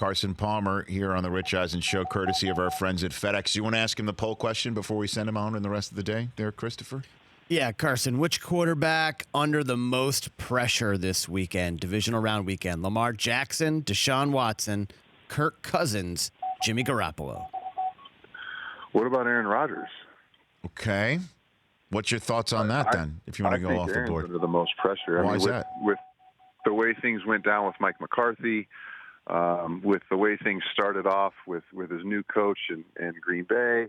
Carson Palmer here on the Rich Eisen Show, courtesy of our friends at FedEx. You want to ask him the poll question before we send him on in the rest of the day there, Christopher? Yeah, Carson, which quarterback under the most pressure this weekend, divisional round weekend? Lamar Jackson, Deshaun Watson, Kirk Cousins, Jimmy Garoppolo. What about Aaron Rodgers? Okay. What's your thoughts on that then, if you want to go off the board? I think Aaron's under the most pressure. Why is that? With the way things went down with Mike McCarthy, with the way things started off with his new coach in Green Bay,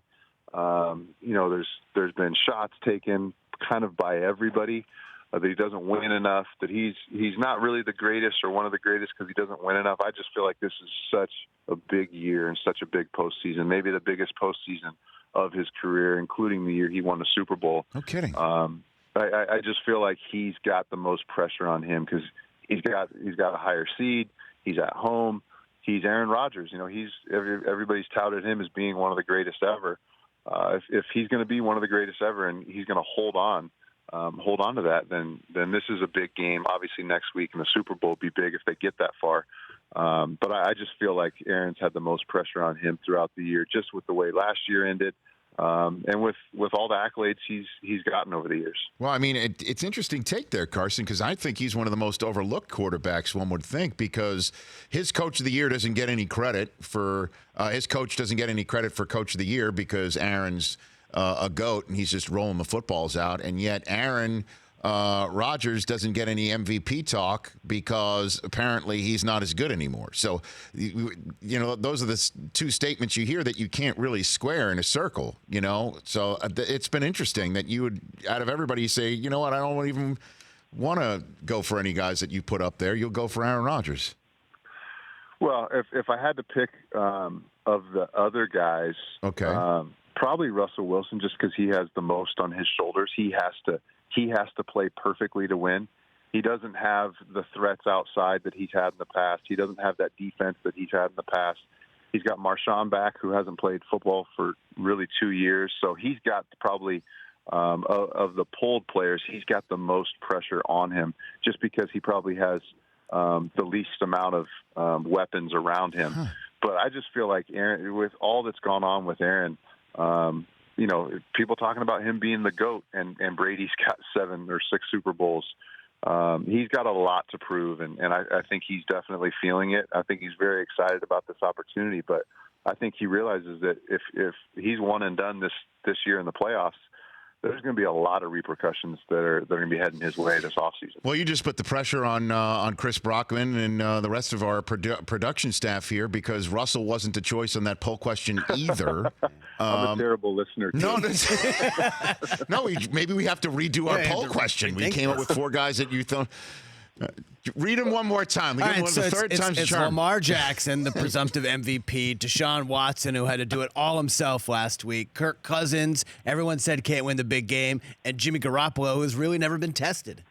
there's been shots taken kind of by everybody that he doesn't win enough, that he's not really the greatest or one of the greatest because he doesn't win enough. I just feel like this is such a big year and such a big postseason, maybe the biggest postseason of his career, including the year he won the Super Bowl. No kidding. I just feel like he's got the most pressure on him because he's got a higher seed. He's at home. He's Aaron Rodgers. Everybody's touted him as being one of the greatest ever. If he's going to be one of the greatest ever and he's going to hold on to that, then this is a big game. Obviously, next week in the Super Bowl will be big if they get that far. But I just feel like Aaron's had the most pressure on him throughout the year, just with the way last year ended, and with all the accolades he's gotten over the years. Well, I mean, it's interesting take there, Carson, because I think he's one of the most overlooked quarterbacks, one would think, because his coach of the year doesn't get any credit for his coach doesn't get any credit for coach of the year because Aaron's a GOAT and he's just rolling the footballs out, and yet Aaron Rodgers doesn't get any MVP talk because apparently he's not as good anymore. So, those are the two statements you hear that you can't really square in a circle, So it's been interesting that you would, out of everybody, you say, you know what, I don't even want to go for any guys that you put up there. You'll go for Aaron Rodgers. Well, if I had to pick of the other guys, okay. Probably Russell Wilson, just because he has the most on his shoulders. He has to play perfectly to win. He doesn't have the threats outside that he's had in the past. He doesn't have that defense that he's had in the past. He's got Marshawn back, who hasn't played football for really 2 years. So he's got probably, of the pulled players, he's got the most pressure on him just because he probably has the least amount of weapons around him. Huh. But I just feel like Aaron, with all that's gone on with Aaron, people talking about him being the GOAT, and Brady's got 7 or 6 Super Bowls. He's got a lot to prove, and I think he's definitely feeling it. I think he's very excited about this opportunity, but I think he realizes that if he's one and done this year in the playoffs, there's going to be a lot of repercussions that are going to be heading his way this offseason. Well, you just put the pressure on Chris Brockman and the rest of our production staff here because Russell wasn't the choice on that poll question either. I'm a terrible listener, too. No, maybe we have to redo our poll question. We came up with 4 guys that you thought. Read them one more time. All right, so it's Lamar Jackson, the presumptive MVP. Deshaun Watson, who had to do it all himself last week. Kirk Cousins, everyone said can't win the big game. And Jimmy Garoppolo, who's really never been tested.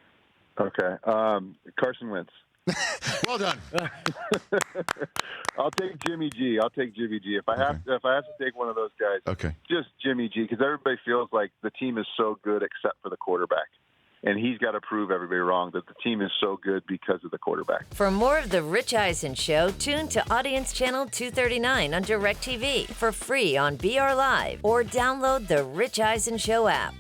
Okay. Carson wins. Well done. I'll take Jimmy G. If I have to take one of those guys, okay, just Jimmy G, because everybody feels like the team is so good except for the quarterback. And he's got to prove everybody wrong that the team is so good because of the quarterback. For more of The Rich Eisen Show, tune to Audience Channel 239 on DirecTV for free on BR Live or download the Rich Eisen Show app.